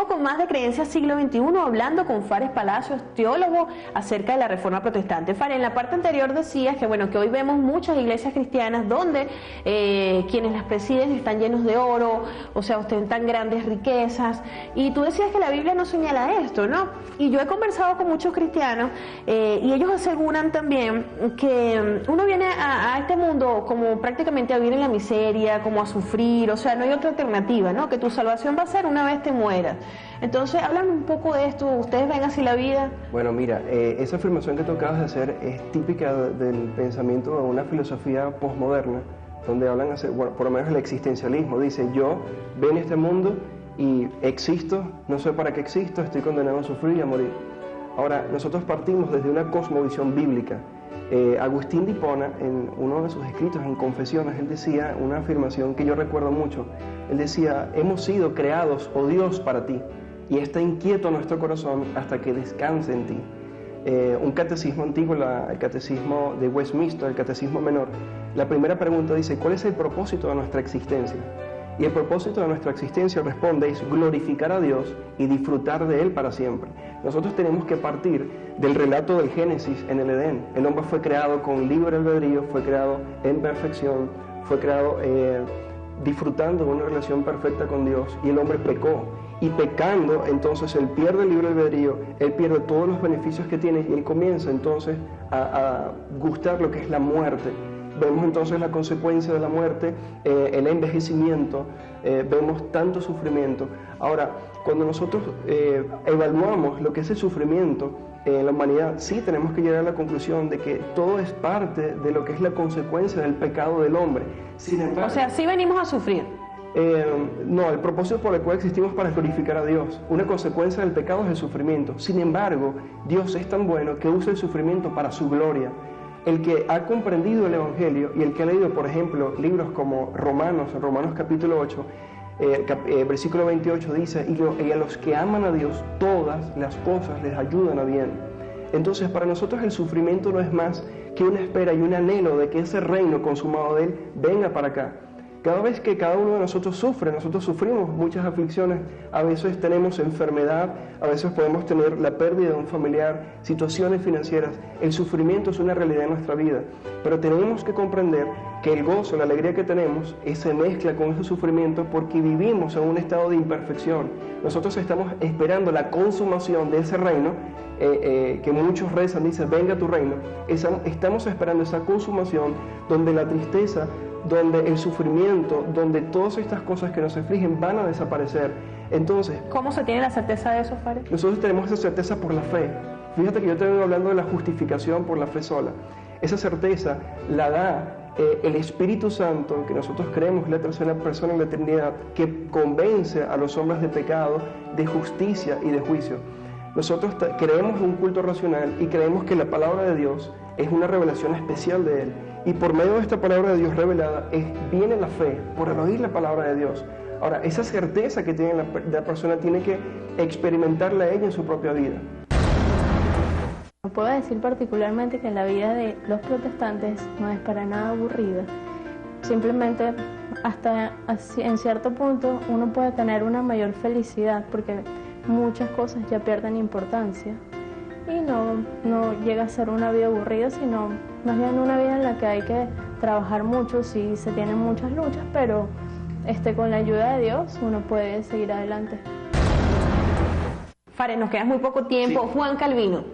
Seguimos con más de Creencias Siglo XXI, hablando con Fares Palacios, teólogo, acerca de la Reforma Protestante. Fares, en la parte anterior decías que, bueno, que hoy vemos muchas iglesias cristianas donde quienes las presiden están llenos de oro, o sea, ostentan grandes riquezas, y tú decías que la Biblia no señala esto, ¿no? Y yo he conversado con muchos cristianos y ellos aseguran también que uno viene a este mundo como prácticamente a vivir en la miseria, como a sufrir, o sea, no hay otra alternativa, ¿no? Que tu salvación va a ser una vez te mueras. Entonces, háblame un poco de esto. ¿Ustedes ven así la vida? Bueno, mira, esa afirmación que tú acabas de hacer es típica del pensamiento de una filosofía posmoderna, donde hablan, bueno, por lo menos el existencialismo. Dice, yo vengo en este mundo y existo, no sé para qué existo, estoy condenado a sufrir y a morir. Ahora, nosotros partimos desde una cosmovisión bíblica. Agustín de Hipona, en uno de sus escritos, en Confesiones, él decía una afirmación que yo recuerdo mucho. Él decía, hemos sido creados, oh Dios, para ti, y está inquieto nuestro corazón hasta que descanse en ti. Un catecismo antiguo, el catecismo de Westminster, el catecismo menor, la primera pregunta dice, ¿cuál es el propósito de nuestra existencia? Y el propósito de nuestra existencia, responde, es glorificar a Dios y disfrutar de Él para siempre. Nosotros tenemos que partir del relato del Génesis en el Edén. El hombre fue creado con libre albedrío, fue creado en perfección, fue creado disfrutando de una relación perfecta con Dios, y el hombre pecó. Y pecando, entonces él pierde el libre albedrío, él pierde todos los beneficios que tiene, y él comienza entonces a gustar lo que es la muerte. Vemos entonces la consecuencia de la muerte, el envejecimiento, vemos tanto sufrimiento. Ahora, cuando nosotros evaluamos lo que es el sufrimiento en la humanidad, sí tenemos que llegar a la conclusión de que todo es parte de lo que es la consecuencia del pecado del hombre. Sin embargo, o sea, sí venimos a sufrir. No, el propósito por el cual existimos es para glorificar a Dios. Una consecuencia del pecado es el sufrimiento. Sin embargo, Dios es tan bueno que usa el sufrimiento para su gloria. El que ha comprendido el Evangelio y el que ha leído, por ejemplo, libros como Romanos capítulo 8, versículo 28 dice, y a los que aman a Dios, todas las cosas les ayudan a bien. Entonces, para nosotros el sufrimiento no es más que una espera y un anhelo de que ese reino consumado de Él venga para acá. Cada vez que cada uno de nosotros sufre, nosotros sufrimos muchas aflicciones, a veces tenemos enfermedad, a veces podemos tener la pérdida de un familiar, situaciones financieras. El sufrimiento es una realidad en nuestra vida, pero tenemos que comprender que el gozo, la alegría que tenemos, se mezcla con ese sufrimiento porque vivimos en un estado de imperfección. Nosotros estamos esperando la consumación de ese reino, que muchos rezan, dicen, venga tu reino. Estamos esperando esa consumación donde la tristeza, donde el sufrimiento, donde todas estas cosas que nos afligen van a desaparecer. Entonces, ¿cómo se tiene la certeza de eso, Fares? Nosotros tenemos esa certeza por la fe. Fíjate que yo te vengo hablando de la justificación por la fe sola. Esa certeza la da el Espíritu Santo, que nosotros creemos es la tercera persona en la Trinidad, que convence a los hombres de pecado, de justicia y de juicio. Nosotros creemos en un culto racional y creemos que la palabra de Dios es una revelación especial de Él. Y por medio de esta palabra de Dios revelada viene la fe, por el oír la palabra de Dios. Ahora, esa certeza que tiene la persona tiene que experimentarla ella en su propia vida. Puedo decir particularmente que la vida de los protestantes no es para nada aburrida. Simplemente, hasta en cierto punto, uno puede tener una mayor felicidad porque muchas cosas ya pierden importancia. Y no llega a ser una vida aburrida, sino más bien una vida en la que hay que trabajar mucho, sí se tienen muchas luchas, pero con la ayuda de Dios uno puede seguir adelante. Fares, nos queda muy poco tiempo. Sí. Juan Calvino,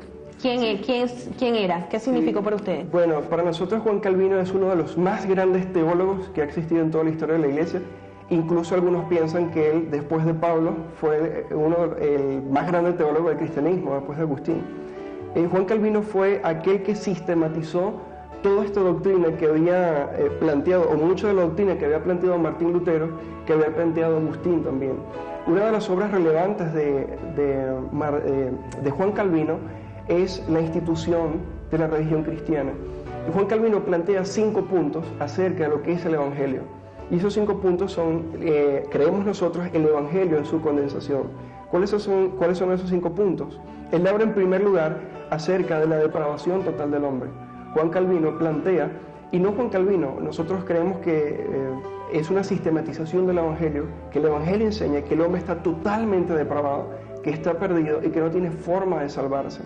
¿quién era? ¿Qué significó para usted? Bueno, para nosotros Juan Calvino es uno de los más grandes teólogos que ha existido en toda la historia de la Iglesia. Incluso algunos piensan que él, después de Pablo, fue el más grande teólogo del cristianismo, después de Agustín. Juan Calvino fue aquel que sistematizó toda esta doctrina que había planteado, o mucha de la doctrina que había planteado Martín Lutero, que había planteado Agustín también. Una de las obras relevantes de Juan Calvino es la institución de la religión cristiana. Y Juan Calvino plantea 5 puntos acerca de lo que es el Evangelio. Y esos 5 puntos son, creemos nosotros, el Evangelio en su condensación. ¿Cuáles son esos 5 puntos? Él habla en primer lugar acerca de la depravación total del hombre. Juan Calvino plantea, y no Juan Calvino, nosotros creemos que es una sistematización del Evangelio, que el Evangelio enseña que el hombre está totalmente depravado, que está perdido y que no tiene forma de salvarse.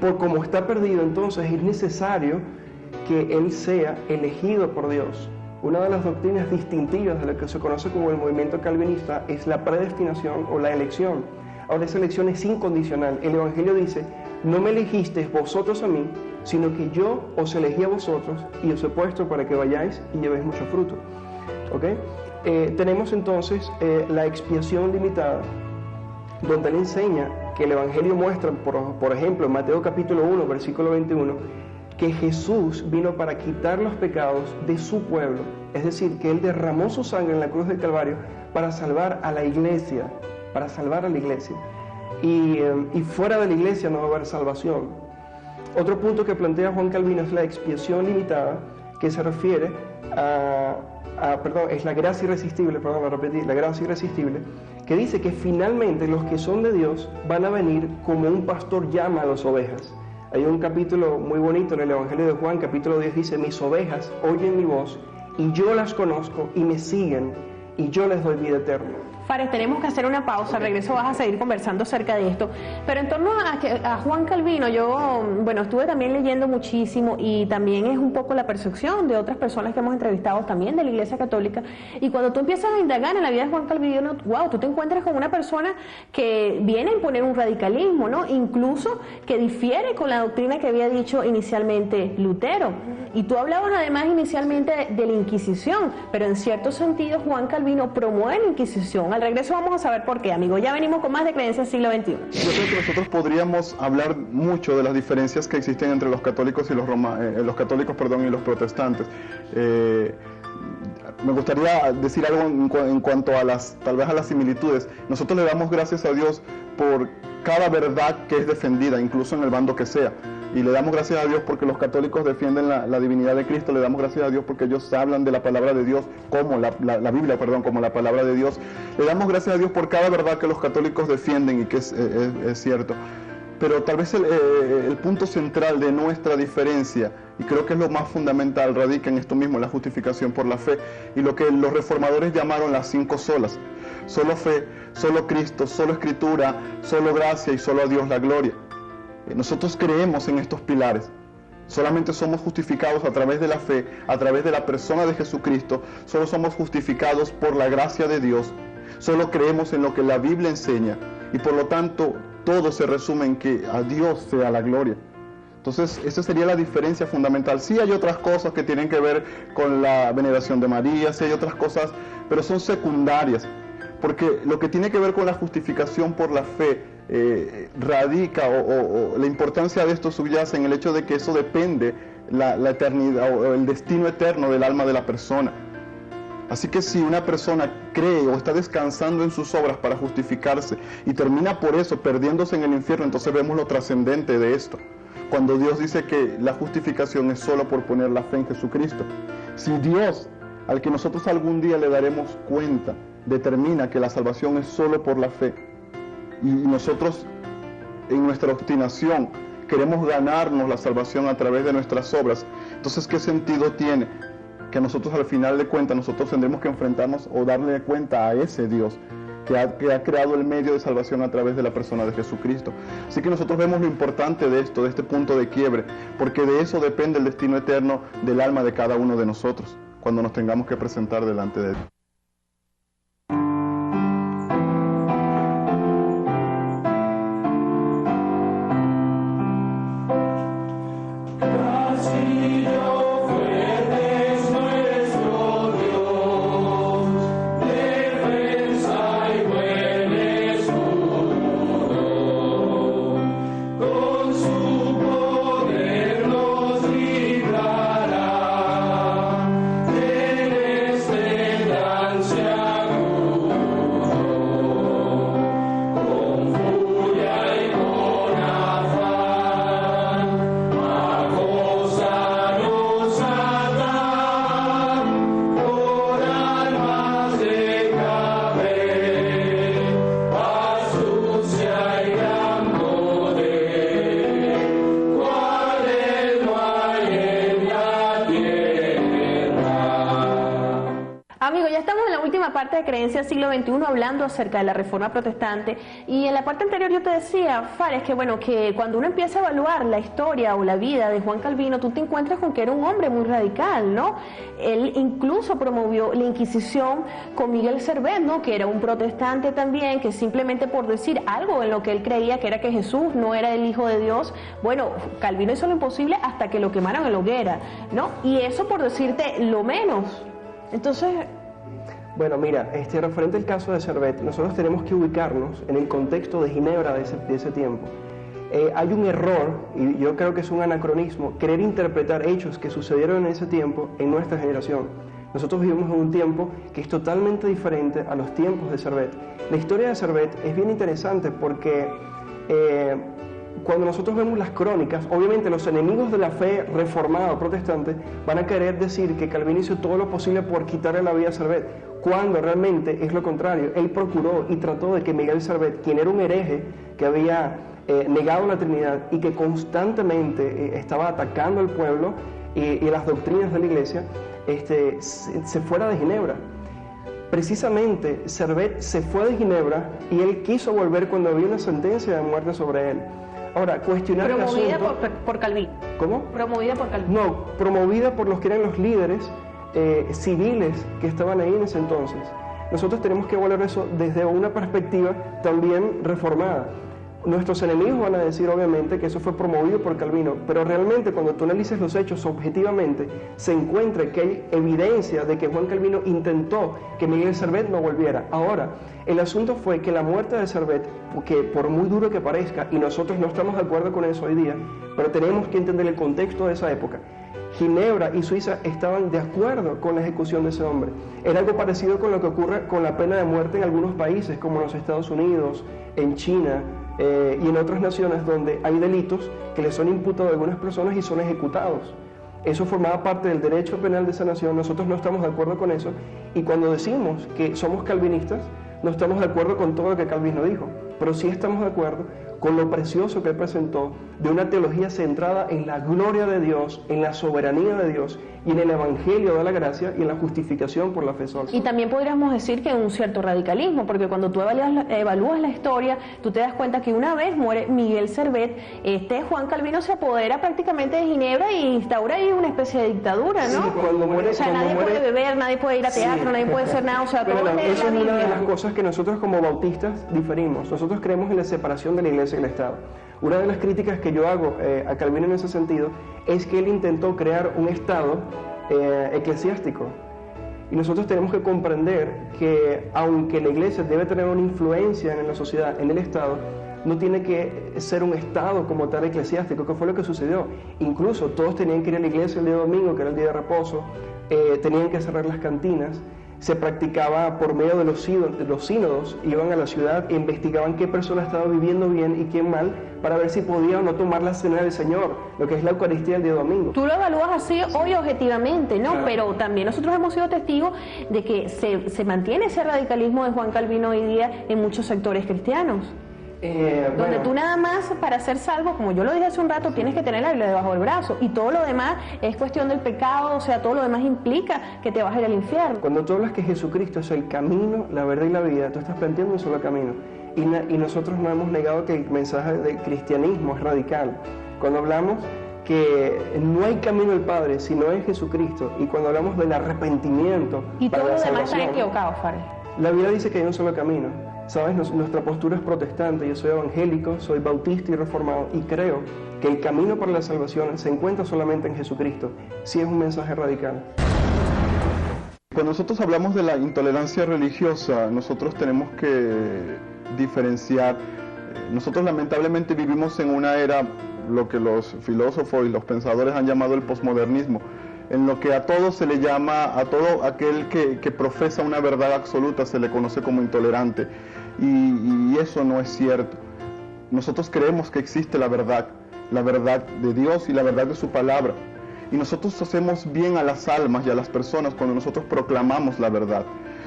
Por como está perdido, entonces es necesario que él sea elegido por Dios. Una de las doctrinas distintivas de lo que se conoce como el movimiento calvinista es la predestinación o la elección. Ahora, esa elección es incondicional. El Evangelio dice: no me elegisteis vosotros a mí, sino que yo os elegí a vosotros y os he puesto para que vayáis y llevéis mucho fruto. ¿Okay? Tenemos entonces la expiación limitada, donde él enseña que el Evangelio muestra, por ejemplo, en Mateo capítulo 1, versículo 21, que Jesús vino para quitar los pecados de su pueblo. Es decir, que él derramó su sangre en la cruz del Calvario para salvar a la iglesia, y fuera de la iglesia no va a haber salvación. Otro punto que plantea Juan Calvino es la expiación limitada, que se refiere es la gracia irresistible, la gracia irresistible, que dice que finalmente los que son de Dios van a venir como un pastor llama a las ovejas. Hay un capítulo muy bonito en el Evangelio de Juan, capítulo 10, dice: mis ovejas oyen mi voz y yo las conozco y me siguen y yo les doy vida eterna. Fares, tenemos que hacer una pausa, al regreso vas a seguir conversando acerca de esto, pero en torno a Juan Calvino, yo, estuve también leyendo muchísimo y también es un poco la percepción de otras personas que hemos entrevistado también de la Iglesia Católica, y cuando tú empiezas a indagar en la vida de Juan Calvino, wow, tú te encuentras con una persona que viene a imponer un radicalismo, ¿no? Incluso que difiere con la doctrina que había dicho inicialmente Lutero, y tú hablabas además inicialmente de la Inquisición, pero en cierto sentido Juan Calvino promueve la Inquisición. Al regreso vamos a saber por qué, amigo. Ya venimos con más de Creencias Siglo XXI. Yo creo que nosotros podríamos hablar mucho de las diferencias que existen entre los católicos y los protestantes. Me gustaría decir algo en cuanto a tal vez a las similitudes. Nosotros le damos gracias a Dios por cada verdad que es defendida, incluso en el bando que sea. Y le damos gracias a Dios porque los católicos defienden la divinidad de Cristo. Le damos gracias a Dios porque ellos hablan de la palabra de Dios como la Biblia, como la palabra de Dios. Le damos gracias a Dios por cada verdad que los católicos defienden y que es cierto. Pero tal vez el punto central de nuestra diferencia, y creo que es lo más fundamental, radica en esto mismo, la justificación por la fe, y lo que los reformadores llamaron las 5 solas: solo fe, solo Cristo, solo Escritura, solo gracia y solo a Dios la gloria. Nosotros creemos en estos pilares. Solamente somos justificados a través de la fe, a través de la persona de Jesucristo. Solo somos justificados por la gracia de Dios. Solo creemos en lo que la Biblia enseña. Y por lo tanto, todo se resume en que a Dios sea la gloria. Entonces, esa sería la diferencia fundamental. Sí hay otras cosas que tienen que ver con la veneración de María, sí hay otras cosas, pero son secundarias. Porque lo que tiene que ver con la justificación por la fe radica, o la importancia de esto subyace en el hecho de que eso depende la eternidad o el destino eterno del alma de la persona. Así que si una persona cree o está descansando en sus obras para justificarse y termina por eso perdiéndose en el infierno, entonces vemos lo trascendente de esto. Cuando Dios dice que la justificación es solo por poner la fe en Jesucristo. Si Dios, al que nosotros algún día le daremos cuenta, determina que la salvación es solo por la fe, y nosotros en nuestra obstinación queremos ganarnos la salvación a través de nuestras obras, entonces ¿qué sentido tiene? Que nosotros al final de cuentas nosotros tendremos que enfrentarnos o darle cuenta a ese Dios que ha creado el medio de salvación a través de la persona de Jesucristo. Así que nosotros vemos lo importante de esto, de este punto de quiebre, porque de eso depende el destino eterno del alma de cada uno de nosotros, cuando nos tengamos que presentar delante de Él. Librará, del a Parte de Creencias Siglo XXI hablando acerca de la Reforma Protestante, y en la parte anterior yo te decía, Fares, que bueno, que cuando uno empieza a evaluar la historia o la vida de Juan Calvino, tú te encuentras con que era un hombre muy radical, ¿no? Él incluso promovió la Inquisición con Miguel Servet, ¿no? Que era un protestante también, que simplemente por decir algo en lo que él creía, que era que Jesús no era el Hijo de Dios, bueno, Calvino hizo lo imposible hasta que lo quemaron en la hoguera, ¿no? Y eso por decirte lo menos. Entonces... Bueno, mira, referente al caso de Servet, nosotros tenemos que ubicarnos en el contexto de Ginebra de ese tiempo. Hay un error, y yo creo que es un anacronismo, querer interpretar hechos que sucedieron en ese tiempo en nuestra generación. Nosotros vivimos en un tiempo que es totalmente diferente a los tiempos de Servet. La historia de Servet es bien interesante porque cuando nosotros vemos las crónicas, obviamente los enemigos de la fe reformada o protestante van a querer decir que Calvino hizo todo lo posible por quitarle la vida a Servet, cuando realmente es lo contrario. Él procuró y trató de que Miguel Servet, quien era un hereje que había negado la Trinidad y que constantemente estaba atacando al pueblo y las doctrinas de la iglesia, se fuera de Ginebra. Precisamente Servet se fue de Ginebra y él quiso volver cuando había una sentencia de muerte sobre él. Ahora, cuestionar el asunto... Promovida por Calvino. ¿Cómo? Promovida por Calvino. No, promovida por los que eran los líderes civiles que estaban ahí en ese entonces. Nosotros tenemos que evaluar eso desde una perspectiva también reformada. Nuestros enemigos van a decir obviamente que eso fue promovido por Calvino, pero realmente cuando tú analices los hechos objetivamente, se encuentra que hay evidencia de que Juan Calvino intentó que Miguel Servet no volviera. Ahora, el asunto fue que la muerte de Servet, que por muy duro que parezca, y nosotros no estamos de acuerdo con eso hoy día, pero tenemos que entender el contexto de esa época. Ginebra y Suiza estaban de acuerdo con la ejecución de ese hombre. Era algo parecido con lo que ocurre con la pena de muerte en algunos países, como en los Estados Unidos, en China, y en otras naciones donde hay delitos que le son imputados a algunas personas y son ejecutados. Eso formaba parte del derecho penal de esa nación. Nosotros no estamos de acuerdo con eso, y cuando decimos que somos calvinistas, no estamos de acuerdo con todo lo que Calvino dijo, pero sí estamos de acuerdo con lo precioso que él presentó de una teología centrada en la gloria de Dios, en la soberanía de Dios y en el evangelio de la gracia y en la justificación por la fe sola. Y también podríamos decir que un cierto radicalismo, porque cuando tú evalúas la historia, tú te das cuenta que una vez muere Miguel Servet, Juan Calvino se apodera prácticamente de Ginebra y instaura ahí una especie de dictadura, ¿no? Sí, cuando muere, o sea, nadie puede beber, nadie puede ir a teatro, sí, nadie puede hacer nada, o sea, todo eso es es una de las cosas que nosotros como bautistas diferimos. Nosotros creemos en la separación de la iglesia y el Estado. Una de las críticas que yo hago a Calvino en ese sentido es que él intentó crear un Estado eclesiástico. Y nosotros tenemos que comprender que aunque la iglesia debe tener una influencia en la sociedad, en el Estado, no tiene que ser un Estado como tal eclesiástico, que fue lo que sucedió. Incluso todos tenían que ir a la iglesia el día domingo, que era el día de reposo, tenían que cerrar las cantinas. Se practicaba por medio de los sínodos, iban a la ciudad e investigaban qué persona estaba viviendo bien y quién mal, para ver si podía o no tomar la cena del Señor, lo que es la Eucaristía el día domingo. Tú lo evalúas así hoy objetivamente, ¿no? Claro. Pero también nosotros hemos sido testigos de que se mantiene ese radicalismo de Juan Calvino hoy día en muchos sectores cristianos. Donde tú nada más para ser salvo, como yo lo dije hace un rato, tienes que tener la Biblia debajo del brazo, y todo lo demás es cuestión del pecado, o sea, todo lo demás implica que te vas a ir al infierno. Cuando tú hablas que Jesucristo es el camino, la verdad y la vida, tú estás planteando un solo camino, y nosotros no hemos negado que el mensaje del cristianismo es radical. Cuando hablamos que no hay camino al Padre si no es Jesucristo, y cuando hablamos del arrepentimiento Y para todo la lo demás está salvación, equivocado, Fares. la Biblia dice que hay un solo camino. ¿Sabes? Nuestra postura es protestante, yo soy evangélico, soy bautista y reformado, y creo que el camino para la salvación se encuentra solamente en Jesucristo. Sí es un mensaje radical. Cuando nosotros hablamos de la intolerancia religiosa, nosotros tenemos que diferenciar. Nosotros lamentablemente vivimos en una era, lo que los filósofos y los pensadores han llamado el posmodernismo, en lo que a todo se le llama, a todo aquel que profesa una verdad absoluta se le conoce como intolerante, y eso no es cierto. Nosotros creemos que existe la verdad de Dios y la verdad de su palabra, y nosotros hacemos bien a las almas y a las personas cuando nosotros proclamamos la verdad.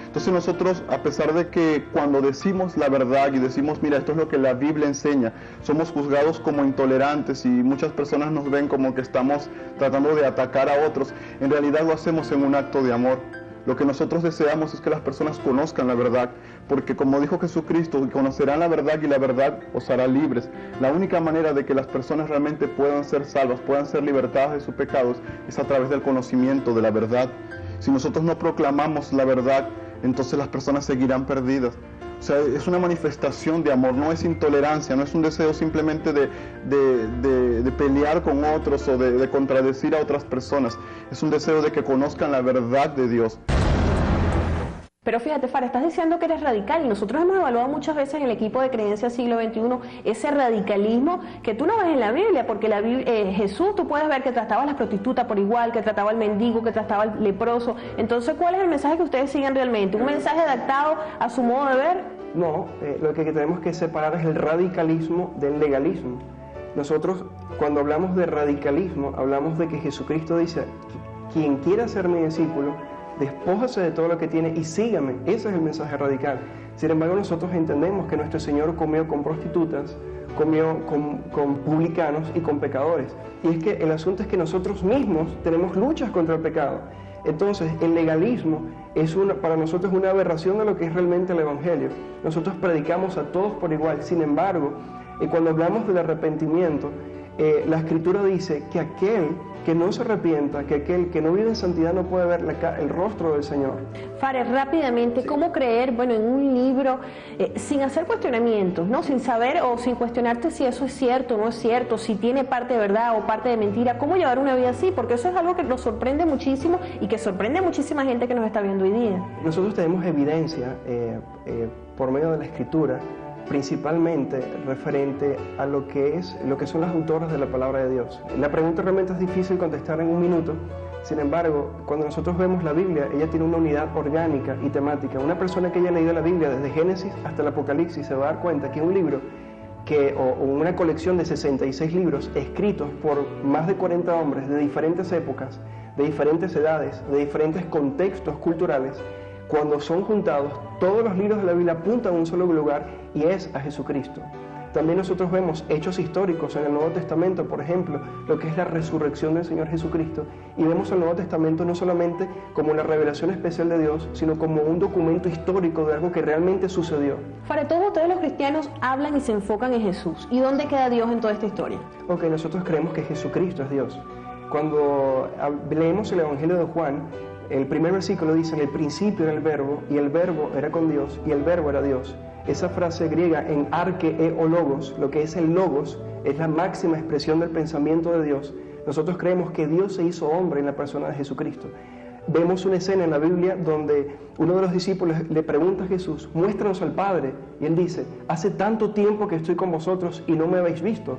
Entonces nosotros, a pesar de que cuando decimos la verdad y decimos, mira, esto es lo que la Biblia enseña, somos juzgados como intolerantes y muchas personas nos ven como que estamos tratando de atacar a otros, en realidad lo hacemos en un acto de amor. Lo que nosotros deseamos es que las personas conozcan la verdad, porque como dijo Jesucristo, conocerán la verdad y la verdad os hará libres. La única manera de que las personas realmente puedan ser salvas, puedan ser libertadas de sus pecados, es a través del conocimiento de la verdad. Si nosotros no proclamamos la verdad, entonces las personas seguirán perdidas. O sea, es una manifestación de amor, no es intolerancia, no es un deseo simplemente de pelear con otros o de contradecir a otras personas. Es un deseo de que conozcan la verdad de Dios. Pero fíjate, Fara, estás diciendo que eres radical y nosotros hemos evaluado muchas veces en el equipo de Creencias Siglo XXI ese radicalismo que tú no ves en la Biblia, porque Jesús tú puedes ver que trataba a las prostitutas por igual, que trataba al mendigo, que trataba al leproso. Entonces, ¿cuál es el mensaje que ustedes siguen realmente? ¿Un mensaje adaptado a su modo de ver? No, lo que tenemos que separar es el radicalismo del legalismo. Nosotros, cuando hablamos de radicalismo, hablamos de que Jesucristo dice, quien quiera ser mi discípulo, despójase de todo lo que tiene y sígame. Ese es el mensaje radical. Sin embargo, nosotros entendemos que nuestro Señor comió con prostitutas, comió con publicanos y con pecadores. Y es que el asunto es que nosotros mismos tenemos luchas contra el pecado. Entonces, el legalismo es para nosotros una aberración de lo que es realmente el Evangelio. Nosotros predicamos a todos por igual. Sin embargo, cuando hablamos del arrepentimiento, la Escritura dice que aquel que no se arrepienta, que aquel que no vive en santidad no puede ver el rostro del Señor. Fares, rápidamente, ¿cómo creer, bueno, en un libro sin hacer cuestionamientos, ¿no? Sin saber o sin cuestionarte si eso es cierto o no es cierto, si tiene parte de verdad o parte de mentira? ¿Cómo llevar una vida así? Porque eso es algo que nos sorprende muchísimo y que sorprende a muchísima gente que nos está viendo hoy día. Nosotros tenemos evidencia por medio de la Escritura, principalmente referente a lo que son las autoras de la palabra de Dios. La pregunta realmente es difícil contestar en un minuto. Sin embargo, cuando nosotros vemos la Biblia, ella tiene una unidad orgánica y temática. Una persona que haya leído la Biblia desde Génesis hasta el Apocalipsis se va a dar cuenta que un libro o una colección de 66 libros escritos por más de 40 hombres de diferentes épocas, de diferentes edades, de diferentes contextos culturales, cuando son juntados, todos los libros de la Biblia apuntan a un solo lugar y es a Jesucristo. También nosotros vemos hechos históricos en el Nuevo Testamento, por ejemplo, lo que es la resurrección del Señor Jesucristo, y vemos el Nuevo Testamento no solamente como una revelación especial de Dios, sino como un documento histórico de algo que realmente sucedió. Para todos ustedes los cristianos hablan y se enfocan en Jesús. ¿Y dónde queda Dios en toda esta historia? Ok, nosotros creemos que Jesucristo es Dios. Cuando leemos el Evangelio de Juan, el primer versículo dice, en el principio era el verbo, y el verbo era con Dios, y el verbo era Dios. Esa frase griega en arke o logos, lo que es el logos, es la máxima expresión del pensamiento de Dios. Nosotros creemos que Dios se hizo hombre en la persona de Jesucristo. Vemos una escena en la Biblia donde uno de los discípulos le pregunta a Jesús, muéstranos al Padre, y él dice, hace tanto tiempo que estoy con vosotros y no me habéis visto.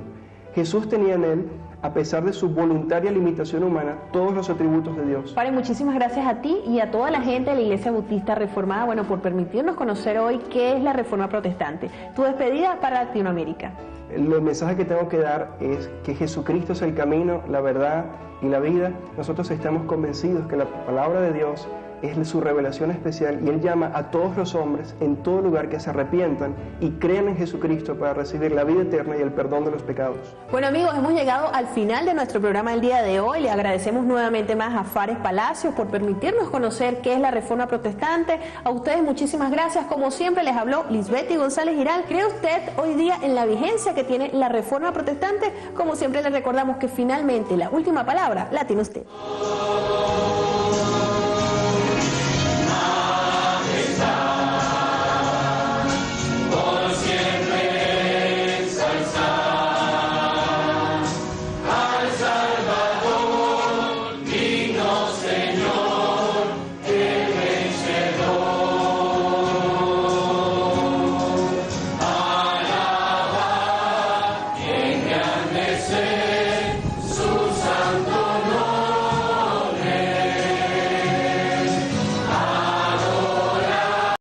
Jesús tenía en él, a pesar de su voluntaria limitación humana, todos los atributos de Dios. Padre, muchísimas gracias a ti y a toda la gente de la Iglesia Bautista Reformada, bueno, por permitirnos conocer hoy qué es la Reforma Protestante. Tu despedida para Latinoamérica. El mensaje que tengo que dar es que Jesucristo es el camino, la verdad y la vida. Nosotros estamos convencidos que la palabra de Dios es su revelación especial y Él llama a todos los hombres en todo lugar que se arrepientan y crean en Jesucristo para recibir la vida eterna y el perdón de los pecados. Bueno amigos, hemos llegado al final de nuestro programa del día de hoy. Le agradecemos nuevamente más a Fares Palacios por permitirnos conocer qué es la Reforma Protestante. A ustedes muchísimas gracias. Como siempre les habló Lisbeth González Giral. ¿Cree usted hoy día en la vigencia que tiene la Reforma Protestante? Como siempre les recordamos que finalmente la última palabra la tiene usted.